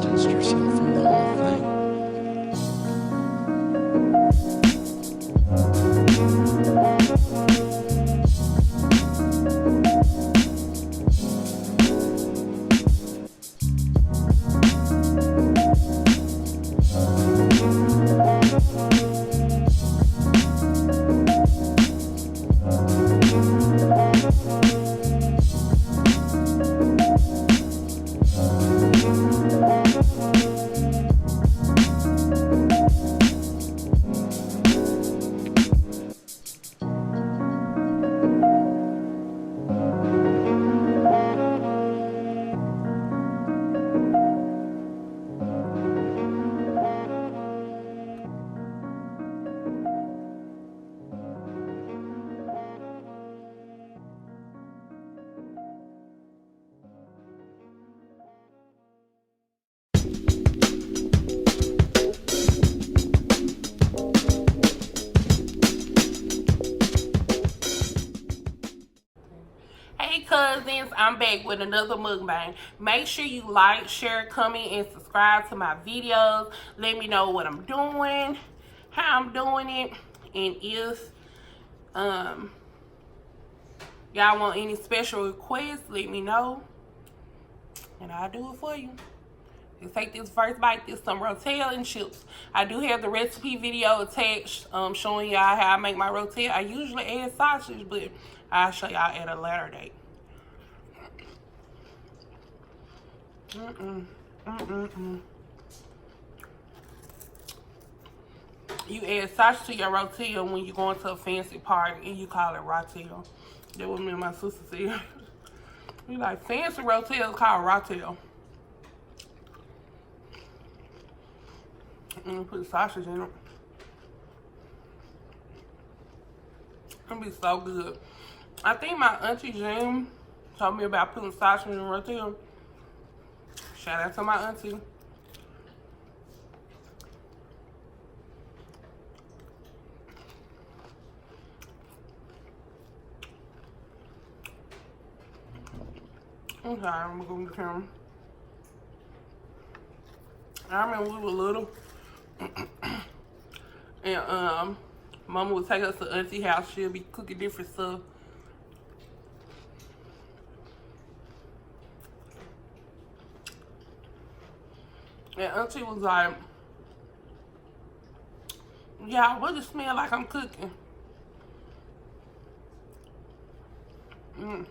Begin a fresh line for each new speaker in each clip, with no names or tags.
distanced yourself from the whole thing.
Hey cousins, I'm back with another mukbang. Make sure you like, share, comment, and subscribe to my videos. Let me know what I'm doing, how I'm doing it, and if y'all want any special requests, let me know, and I'll do it for you. Let's take this first bite. This some Rotel and chips. I do have the recipe video attached showing y'all how I make my Rotel. I usually add sausage, but I'll show y'all at a later date. You add sausage to your Rotel when you're going to a fancy party and you call it Rotel. That's what me and my sister said. We like fancy Rotel called Rotel. And put sausage in it. It's gonna be so good. I think my auntie Jane told me about putting sausage in Rotel. Shout out to my auntie. Okay, I'm gonna go camera. I remember we were little. And Mama would take us to Auntie house. She'll be cooking different stuff. And Auntie was like, "Yeah, what does it smell like I'm cooking?" And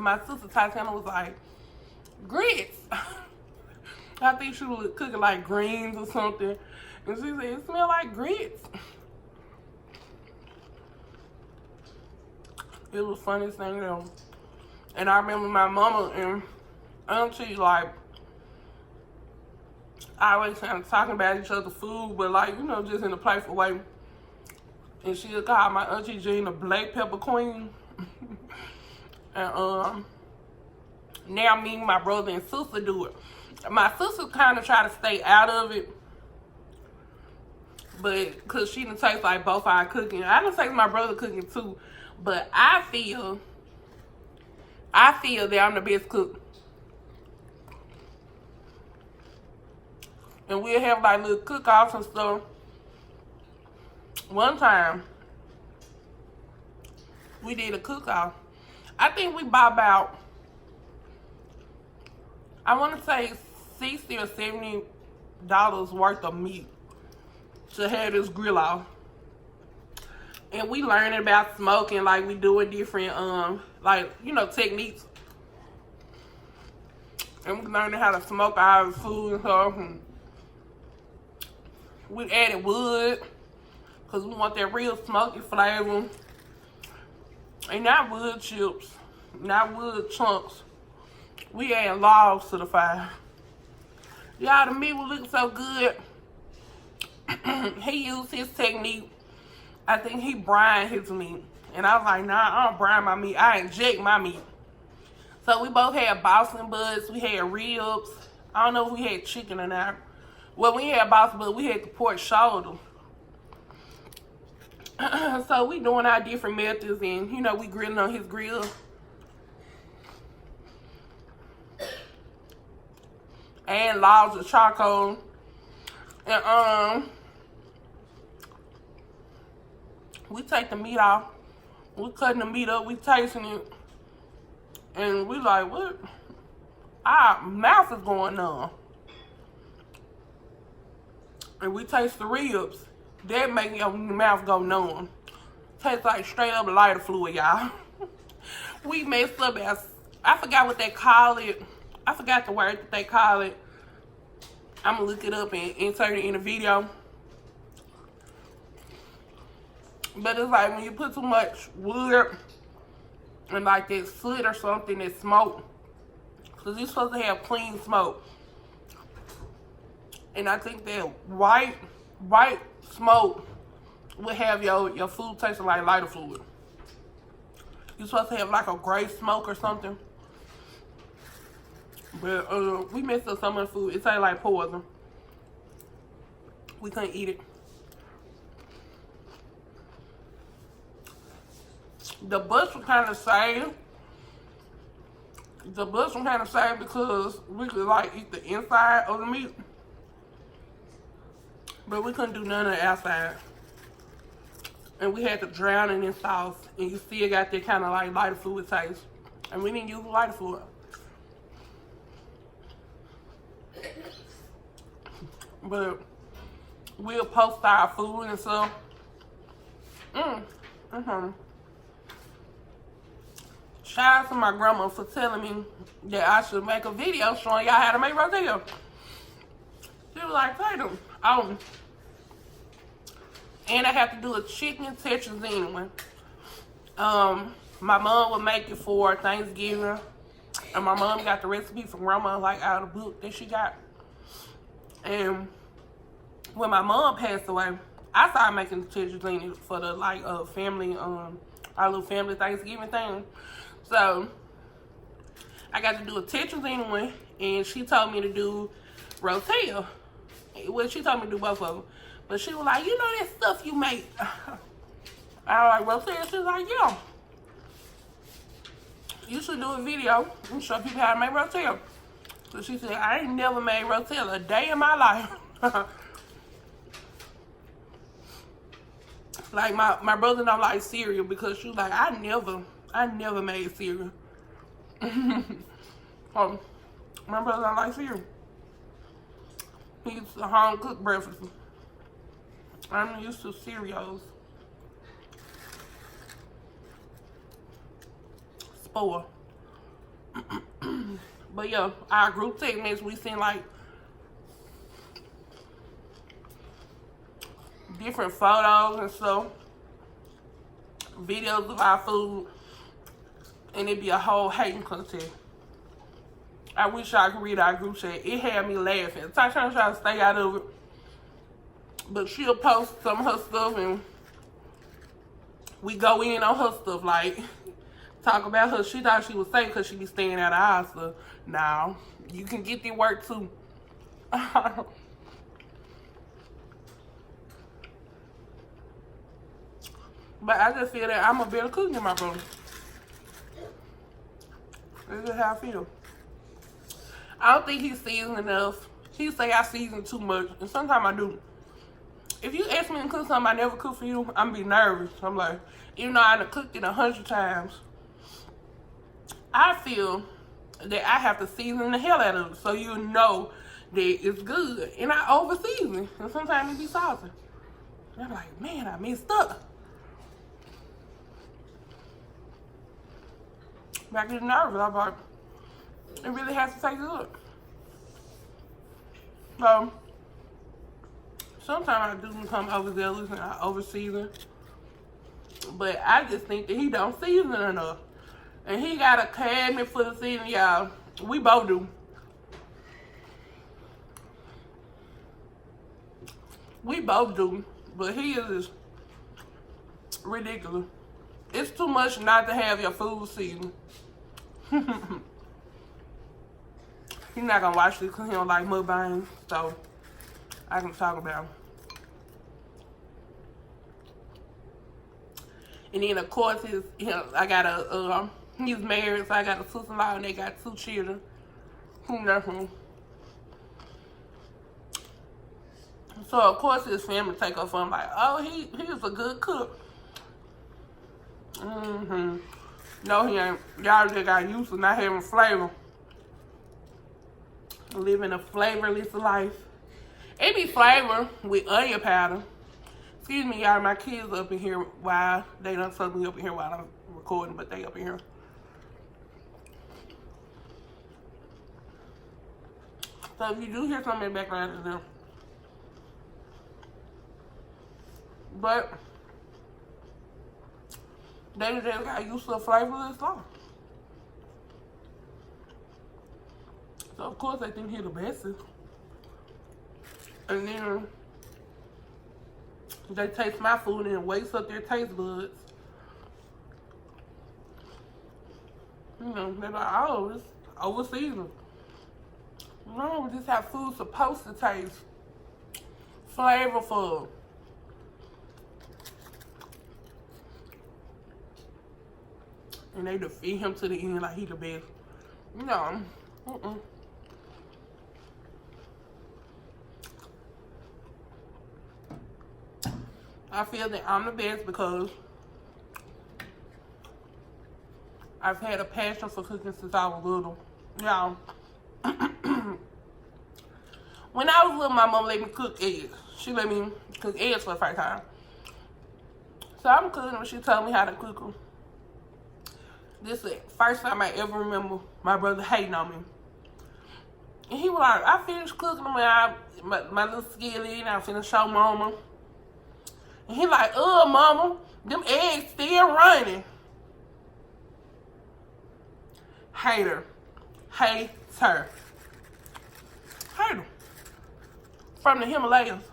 my sister Tatiana was like, "Grits." I think she was cooking like greens or something. And she said, "It smells like grits." It was the funniest thing ever. And I remember my mama and auntie, like, always kind of talking about each other's food, but like, you know, just in a playful way. And she'll call my auntie Jean a black pepper queen. And now me, my brother, and sister do it. My sister kind of try to stay out of it, but because she done taste like both our cooking. I done taste my brother cooking too, but I feel that I'm the best cook. And we'll have like little cook-offs and stuff. One time, we did a cook-off. I think we bought about, I want to say $60 or $70 worth of meat to have this grill off. And we learning about smoking, like we doing different like, you know, techniques. And we learning how to smoke our food and stuff. And we added wood because we want that real smoky flavor. And not wood chips, not wood chunks. We add logs to the fire. Y'all, the meat was looking so good. He used his technique. I think he brined his meat. And I was like, nah, I don't brine my meat. I inject my meat. So we both had Boston butts. We had ribs. I don't know if we had chicken or not. Well, we had Boston butts. We had the pork shoulder. So we doing our different methods, and you know, we grilling on his grill. and logs of charcoal. And we take the meat off. We cutting the meat up. We tasting it, and we like, what? Our mouth is going numb. And we taste the ribs. That make your mouth go numb. Tastes like straight up lighter fluid, y'all. We messed up as, I forgot what they call it. I forgot the word that they call it. I'm gonna look it up and insert it in the video. But it's like when you put too much wood and like that soot or something, that smoke. Because you're supposed to have clean smoke. And I think that white smoke would have your food tasting like lighter fluid. You're supposed to have like a gray smoke or something. But we messed up some of the food. It tasted like poison. We couldn't eat it. The butts were kind of sad. The butts were kind of sad because we could like eat the inside of the meat. But we couldn't do none of the outside. And we had to drown it in sauce. And you still got that kind of like lighter fluid taste. And we didn't use lighter fluid. But we'll post our food and stuff. Shout out to my grandma for telling me that I should make a video showing y'all how to make rotel. She was like, Tatum. Oh. And I have to do a chicken Texas anyway. My mom would make it for Thanksgiving. And my mom got the recipe from grandma, like out of the book that she got. And when my mom passed away, I started making tetrazzini for the like family, our little family Thanksgiving thing. So I got to do a tetrazzini one, and she told me to do rotel. Well, she told me to do both of them, but she was like, you know that stuff you make. I was like, rotel. She was like, yeah. You should do a video and show people how to make rotel. So she said, I ain't never made rotel a day in my life. Like my brother don't like cereal because she was like, I never made cereal. My brother don't like cereal. He eats a home cooked breakfast. I'm used to cereals. Spoil. But yeah, our group text, we seen like different photos and stuff, videos of our food, and it'd be a whole hating contest. I wish I could read our group chat. It had me laughing. Tatiana tried to stay out of it, but she'll post some of her stuff and we go in on her stuff, like talk about her. She thought she was safe because she be staying out of our stuff. Now you can get the work too. But I just feel that I'm a better cook than my brother. This is how I feel. I don't think he's seasoned enough. He say I season too much, and sometimes I do. If you ask me to cook something I never cook for you, I'm be nervous. I'm like, even though I done cooked it 100 times, I feel that I have to season the hell out of it so you know that it's good. And I over season, and sometimes it be salty. And I'm like, man, I messed up. But I get nervous. I'm like, it really has to taste good. So sometimes I do become overzealous and I over season. But I just think that he don't season enough. And he got a cabinet full of season, y'all. We both do. We both do. But he is ridiculous. It's too much not to have your food seasoned. He's not gonna watch this because he don't like MUKBANG, so I can talk about him. And then of course I got a he's married, so I got a sister-in-law and they got 2 children. Who knows him? So of course his family take up for him like, oh, he's a good cook. No, he ain't. Y'all just got used to not having flavor. Living a flavorless life. It be flavor with onion powder. Excuse me, y'all, my kids up in here while they don't supposed to be up in here while I'm recording, but they up in here. So if you do hear something in the background, it's them. But they just got used to a flavorless life. So of course they think he the bestest. And then they taste my food and waste up their taste buds. You know, they're like, oh, it's overseasoned. No, this is how food's supposed to taste. Flavorful. And they defeat him to the end like he the best. No. I feel that I'm the best because I've had a passion for cooking since I was little. Y'all, when I was little, my mom let me cook eggs. She let me cook eggs for the first time. So I'm cooking them. She told me how to cook them. This is the first time I ever remember my brother hating on me. And he was like, I finished cooking them and my little skillet and I finished show mama. And he like, mama, them eggs still running. Hater. Hater. Hater. From the Himalayas.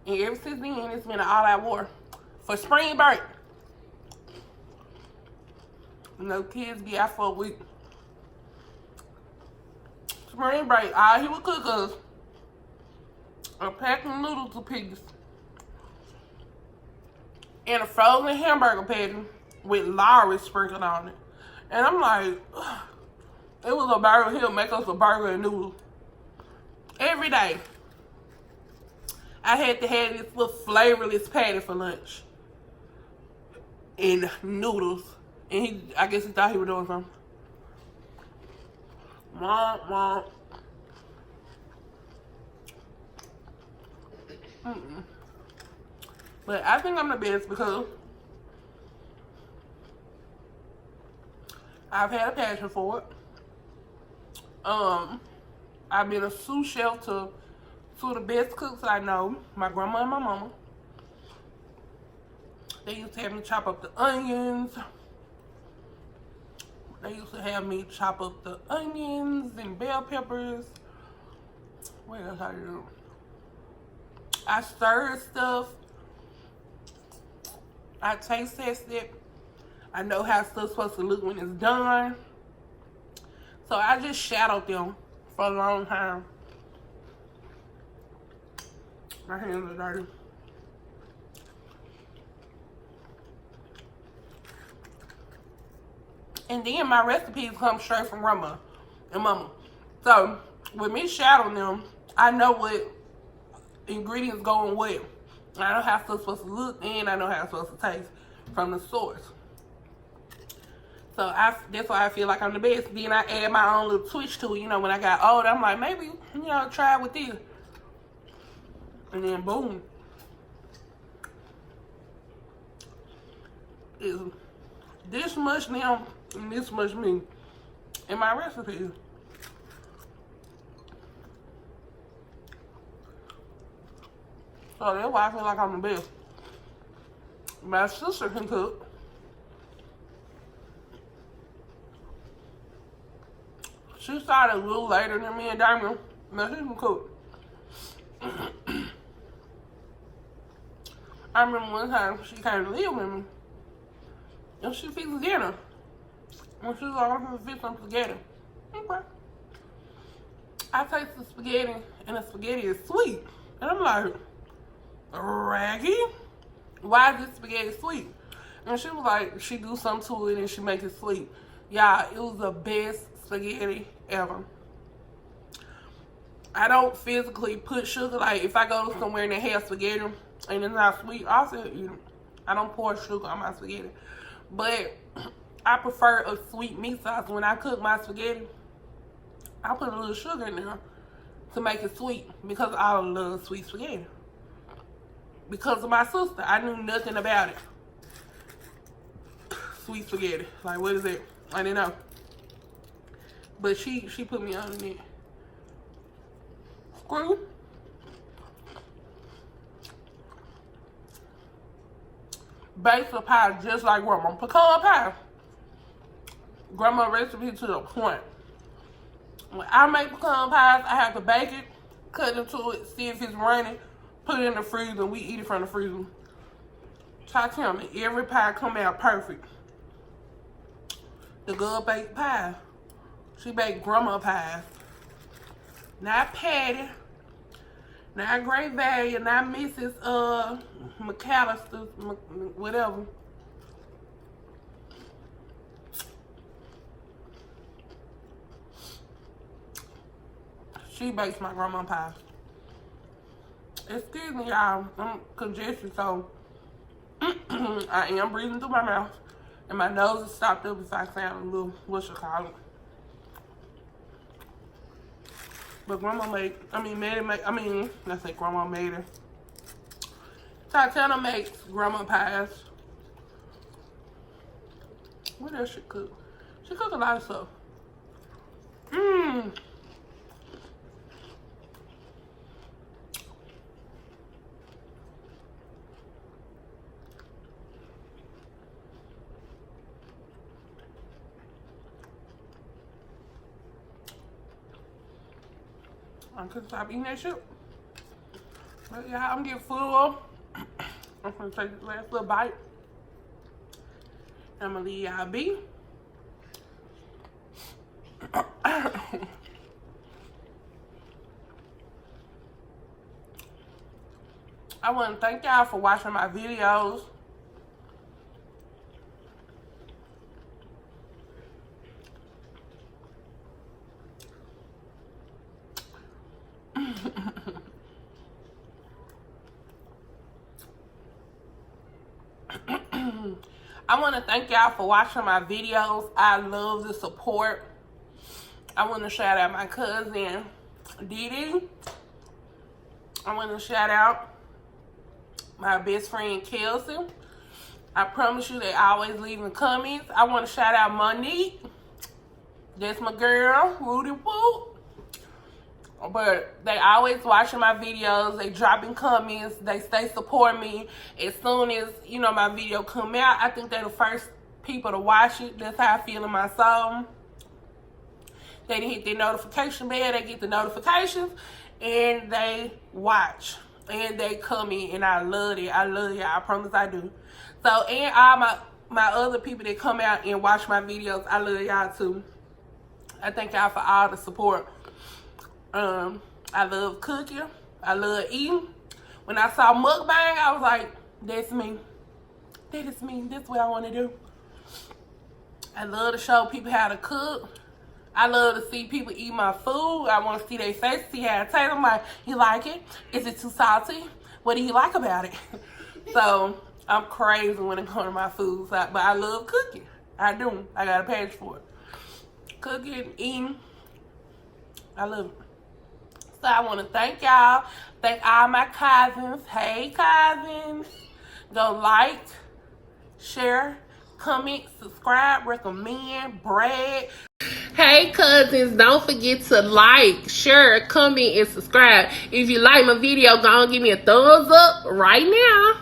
And ever since then, it's been an all-out war. For spring break. No kids get out for a week. Spring break, all he would cook us a pack of noodles apiece and a frozen hamburger patty with Lowry sprinkled on it. And I'm like, ugh. It was a burger. He'll make us a burger and noodles every day. I had to have this little flavorless patty for lunch and noodles. And I guess he thought he was doing something. Mom. But I think I'm the best because I've had a passion for it. I've been a sous chef to two of the best cooks I know, my grandma and my mama. They used to have me chop up the onions. They used to have me chop up the onions and bell peppers. What else I do? I stir stuff. I taste test it. I know how stuff's supposed to look when it's done. So I just shadowed them for a long time. My hands are dirty. And then my recipes come straight from grandma and mama. So with me shadowing them, I know what ingredients go in what. I know how stuff's supposed to look and I know how it's supposed to taste from the source. So that's why I feel like I'm the best. Then I add my own little twist to it. You know, when I got older, I'm like, maybe, you know, try it with this. And then boom. It's this much now and this much meat in my recipe. So that's why I feel like I'm the best. My sister can cook. She started a little later than me and Diamond. Now she can cook. I remember one time she came to live with me. And she fixed dinner. And she was like, I'm gonna fix some spaghetti. Okay. I taste the spaghetti and the spaghetti is sweet. And I'm like, Raggy? Why is this spaghetti sweet? And she was like, she do something to it and she make it sweet. Yeah, it was the best spaghetti ever. I don't physically put sugar. Like, if I go somewhere and they have spaghetti and it's not sweet, I still eat it. I don't pour sugar on my spaghetti. But I prefer a sweet meat sauce. When I cook my spaghetti, I put a little sugar in there to make it sweet, because I love sweet spaghetti. Because of my sister, I knew nothing about it. Sweet spaghetti, like, what is it? I didn't know. But she put me on it. Screw. Basil pie just like grandma. Pecan pie. Grandma recipe to the point. When I make pecan pies, I have to bake it, cut into it, see if it's running, put it in the freezer, and we eat it from the freezer. Tell me, every pie come out perfect. The girl baked pie. She baked grandma pies. Not Patty. Not Great Value. Not Mrs. McAllister. Whatever. She bakes my grandma pie. Excuse me, y'all. I'm congested, so I am breathing through my mouth. And my nose is stopped up if I sound a little, what you call it. But grandma made, let's say grandma made it. Tatiana makes grandma pies. What else she cook? She cook a lot of stuff. I couldn't stop eating that shit. But yeah, I'm getting full. I'm gonna take this last little bite. I'm gonna leave y'all be. I want to thank y'all for watching my videos. I want to thank y'all for watching my videos. I love the support. I want to shout out my cousin, Didi. I want to shout out my best friend, Kelsey. I promise you they always leaving comments. I want to shout out Monique. That's my girl, Rudy Woo. But they always watching my videos. They dropping comments. They stay supporting me. As soon as, you know, my video come out, I think they're the first people to watch it. That's how I feel in my soul. They hit their notification bell. They get the notifications. And they watch. And they comment. And I love it. I love y'all. I promise I do. So, and all my other people that come out and watch my videos, I love y'all too. I thank y'all for all the support. I love cooking. I love eating. When I saw MUKBANG, I was like, that's me. That is me. That's what I want to do. I love to show people how to cook. I love to see people eat my food. I want to see their face, see how it tastes. I'm like, you like it? Is it too salty? What do you like about it? So, I'm crazy when it comes to my food. But I love cooking. I do. I got a passion for it. Cooking, eating. I love it. So I want to thank y'all. Thank all my cousins. Hey, cousins. Go like, share, comment, subscribe, recommend, brag. Hey, cousins. Don't forget to like, share, comment, and subscribe. If you like my video, go and give me a thumbs up right now.